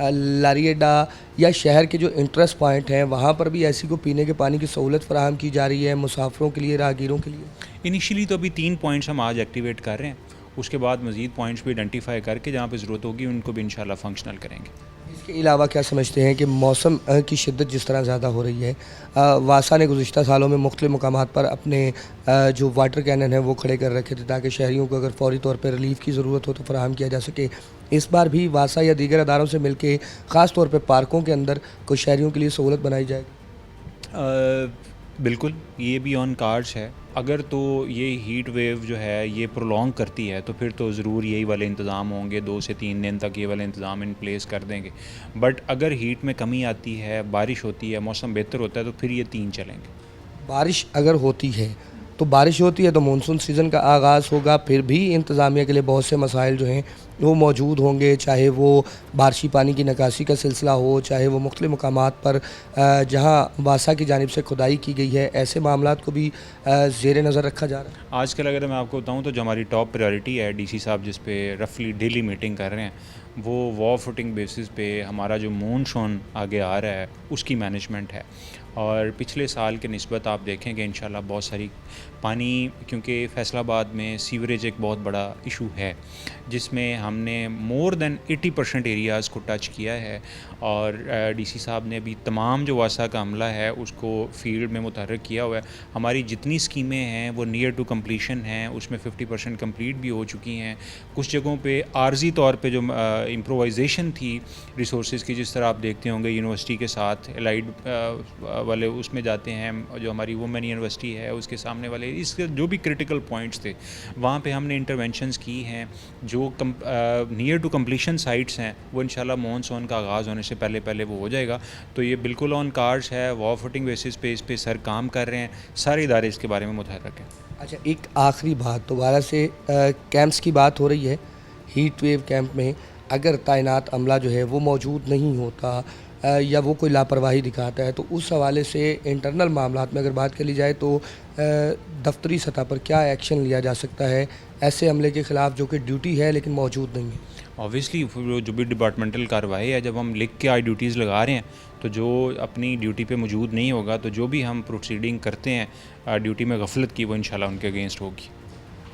लारी अड्डा या शहर के जो इंटरेस्ट पॉइंट हैं वहाँ पर भी ऐसी को पीने के पानी की सहूलत फराहम की जा रही है मुसाफिरों के लिए, राहगीरों के लिए? इनिशियली तो अभी 3 पॉइंट्स हम आज एक्टिवेट कर रहे हैं, उसके बाद मज़ीद पॉइंट्स भी आइडेंटिफाई करके जहाँ पे ज़रूरत होगी उनको भी इंशाल्लाह फंक्शनल करेंगे। इसके अलावा क्या समझते हैं कि मौसम की शिद्दत जिस तरह ज़्यादा हो रही है, वासा ने गुज़िश्ता सालों में मुख्तलिफ मकामात पर अपने जो वाटर कैनन है वो खड़े कर रखे थे ताकि शहरियों को अगर फौरी तौर पर रिलीफ की ज़रूरत हो तो फराहम किया जा सके। इस बार भी वासा या दीगर अदारों से मिल के ख़ास तौर पर पार्कों के अंदर कुछ शहरियों के लिए सहूलत बनाई जाएगी? बिल्कुल, ये भी ऑन कार्ड्स है। अगर तो ये हीट वेव जो है ये प्रोलॉन्ग करती है तो फिर तो ज़रूर यही वाले इंतज़ाम होंगे, 2 से 3 दिन तक ये वाले इंतज़ाम इन प्लेस कर देंगे। बट अगर हीट में कमी आती है, बारिश होती है, मौसम बेहतर होता है तो फिर ये 3 चलेंगे। बारिश अगर होती है तो बारिश होती है तो मानसून सीज़न का आगाज़ होगा, फिर भी इंतज़ामिया के लिए बहुत से मसाइल जो हैं वो मौजूद होंगे, चाहे वो बारिशी पानी की निकासी का सिलसिला हो, चाहे वो मुख्तलिफ़ मकामात पर जहाँ वासा की जानिब से खुदाई की गई है, ऐसे मामलात को भी ज़ेर नज़र रखा जा रहा है। आजकल अगर मैं आपको बताऊं तो जो हमारी टॉप प्रायोरिटी है डीसी साहब जिस पे रफली डेली मीटिंग कर रहे हैं, वो वॉर फुटिंग बेसिस पे हमारा जो मॉनसून आगे आ रहा है उसकी मैनेजमेंट है। और पिछले साल के निस्बत आप देखेंगे इंशाल्लाह बहुत सारी पानी, क्योंकि फैसलाबाद में सीवरेज एक बहुत बड़ा इशू है जिसमें हमने मोर देन 80% एरियाज़ को टच किया है। और डीसी साहब ने अभी तमाम जो वासा का अमला है उसको फील्ड में मुतहर्रिक किया हुआ है। हमारी जितनी स्कीमें हैं वो नियर टू कम्प्लीशन हैं, उसमें 50% कंप्लीट भी हो चुकी हैं। कुछ जगहों पे आर्जी तौर पे जो इम्प्रोवाइजेशन थी रिसोर्सेज की, जिस तरह आप देखते होंगे यूनिवर्सिटी के साथ एलाइड वाले उसमें जाते हैं, जो हमारी वुमेन यूनिवर्सिटी है उसके सामने वाले, इसके जो भी क्रिटिकल पॉइंट्स थे वहाँ पे हमने इंटरवेंशंस की हैं। जो नियर टू कम्प्लीशन साइट्स हैं वो इंशाल्लाह मॉनसून का आगाज़ होने से पहले वो हो जाएगा। तो ये बिल्कुल ऑन कार्ड्स है, वॉर फुटिंग बेसिस पे इस पे सर काम कर रहे हैं, सारे इदारे इसके बारे में मुतहर्रिक हैं। अच्छा, एक आखिरी बात, दोबारा से कैंप्स की बात हो रही है। हीट वेव कैंप में अगर तैनात अमला जो है वो मौजूद नहीं होता या वो कोई लापरवाही दिखाता है तो उस हवाले से इंटरनल मामलात में अगर बात कर ली जाए तो दफ्तरी सतह पर क्या एक्शन लिया जा सकता है ऐसे अमले के ख़िलाफ़ जो कि ड्यूटी है लेकिन मौजूद नहीं है? ऑब्वियसली जो भी डिपार्टमेंटल कार्रवाई है, जब हम लिख के आई ड्यूटीज़ लगा रहे हैं तो जो अपनी ड्यूटी पे मौजूद नहीं होगा तो जो भी हम प्रोसीडिंग करते हैं ड्यूटी में गफलत की, वो इंशाल्लाह उनके अगेंस्ट होगी।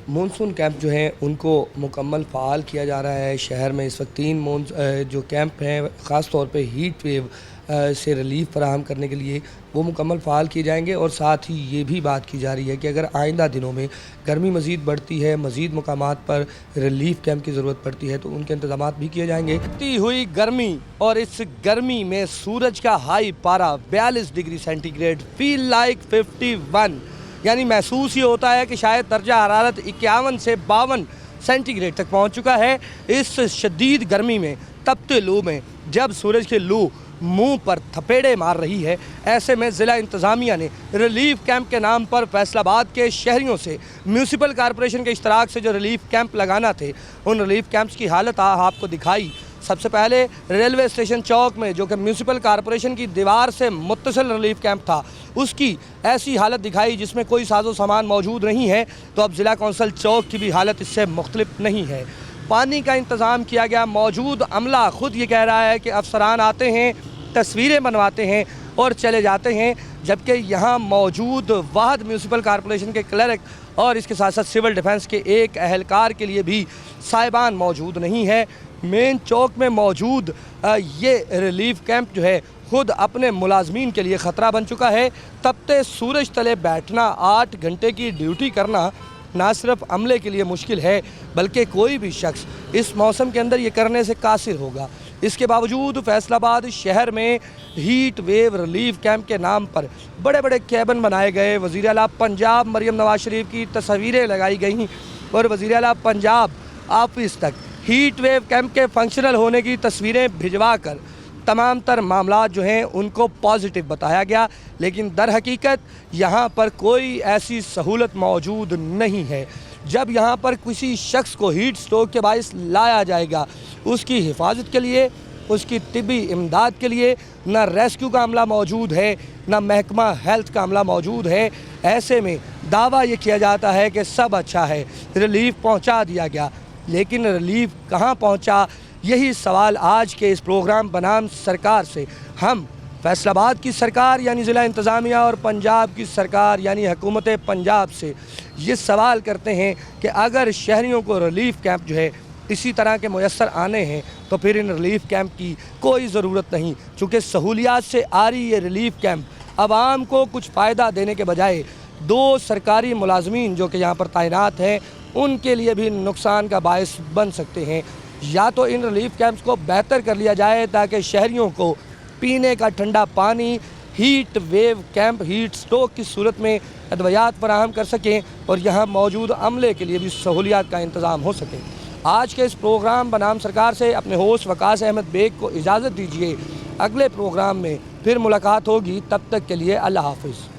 मानसून कैंप जो हैं उनको मुकम्मल फ़ाल किया जा रहा है। शहर में इस वक्त 3 जो कैंप हैं ख़ास तौर पे हीट वेव से रिलीफ फराहम करने के लिए वो मुकम्मल फ़ाल किए जाएंगे। और साथ ही ये भी बात की जा रही है कि अगर आइंदा दिनों में गर्मी मज़ीद बढ़ती है, मज़ीद मकामात पर रिलीफ कैंप की ज़रूरत पड़ती है तो उनके इंतज़ाम भी किए जाएंगे। बढ़ती हुई गर्मी और इस गर्मी में सूरज का हाई पारा 42 डिग्री सेंटीग्रेड, फील लाइक 51, यानी महसूस ये होता है कि शायद दर्जा हरारत 51 से 52 सेंटीग्रेड तक पहुंच चुका है। इस शदीद गर्मी में, तपते लू में, जब सूरज की लू मुंह पर थपेड़े मार रही है, ऐसे में ज़िला इंतज़ामिया ने रिलीफ कैंप के नाम पर फैसलाबाद के शहरियों से म्यूनसिपल कॉरपोरेशन के इश्तराक से जो रिलीफ कैंप लगाना थे उन रिलीफ कैंप्स की हालत आपको दिखाई। सबसे पहले रेलवे स्टेशन चौक में जो कि म्यूनसिपल कॉरपोरेशन की दीवार से मुत्तसिल रिलीफ कैंप था उसकी ऐसी हालत दिखाई जिसमें कोई साजो सामान मौजूद नहीं है। तो अब ज़िला कौंसल चौक की भी हालत इससे मुख्तलिफ नहीं है। पानी का इंतज़ाम किया गया, मौजूद अमला ख़ुद ये कह रहा है कि अफसरान आते हैं, तस्वीरें बनवाते हैं और चले जाते हैं, जबकि यहाँ मौजूद वाहद म्यूनसिपल कॉरपोरेशन के क्लर्क और इसके साथ साथ सिविल डिफेंस के एक अहलकार के लिए भी साहिबान मौजूद नहीं है। मेन चौक में मौजूद ये रिलीफ कैंप जो है ख़ुद अपने मुलाजमीन के लिए ख़तरा बन चुका है। तपते सूरज तले बैठना, 8 घंटे की ड्यूटी करना ना सिर्फ अमले के लिए मुश्किल है बल्कि कोई भी शख्स इस मौसम के अंदर ये करने से कासिर होगा। इसके बावजूद फैसलाबाद शहर में हीट वेव रिलीफ कैंप के नाम पर बड़े बड़े कैबिन बनाए गए। वज़ीर आला पंजाब मरियम नवाज शरीफ की तस्वीरें लगाई गई और वज़ीर आला पंजाब ऑफिस तक हीट वेव कैंप के फंक्शनल होने की तस्वीरें भिजवा कर तमाम तर मामलात जो हैं उनको पॉजिटिव बताया गया, लेकिन दर हकीकत यहाँ पर कोई ऐसी सहूलत मौजूद नहीं है। जब यहाँ पर किसी शख्स को हीट स्ट्रोक के बाइस लाया जाएगा, उसकी हिफाजत के लिए, उसकी तिब्बी इमदाद के लिए ना रेस्क्यू का अमला मौजूद है, ना महकमा हेल्थ का अमला मौजूद है। ऐसे में दावा ये किया जाता है कि सब अच्छा है, रिलीफ पहुँचा दिया गया, लेकिन रिलीफ कहाँ पहुँचा, यही सवाल आज के इस प्रोग्राम बनाम सरकार से हम फैसलाबाद की सरकार यानी ज़िला इंतज़ामिया और पंजाब की सरकार यानी हुकूमत पंजाब से ये सवाल करते हैं कि अगर शहरियों को रिलीफ कैंप जो है इसी तरह के मुयस्सर आने हैं तो फिर इन रिलीफ कैंप की कोई ज़रूरत नहीं, चूँकि सहूलियात से आ रही ये रिलीफ कैंप आवाम को कुछ फ़ायदा देने के बजाय 2 सरकारी मुलाजमीन जो कि यहाँ पर तैनात हैं उनके लिए भी नुकसान का बायस बन सकते हैं। या तो इन रिलीफ कैंप्स को बेहतर कर लिया जाए ताकि शहरियों को पीने का ठंडा पानी heat wave camp, heat stroke की सूरत में अद्वियात फराहम कर सकें और यहाँ मौजूद अमले के लिए भी सहूलियात का इंतज़ाम हो सके। आज के इस प्रोग्राम बनाम सरकार से अपने होस्ट वकास अहमद बेग को इजाज़त दीजिए। अगले प्रोग्राम में फिर मुलाकात होगी, तब तक के लिए अल्लाह हाफ़िज़।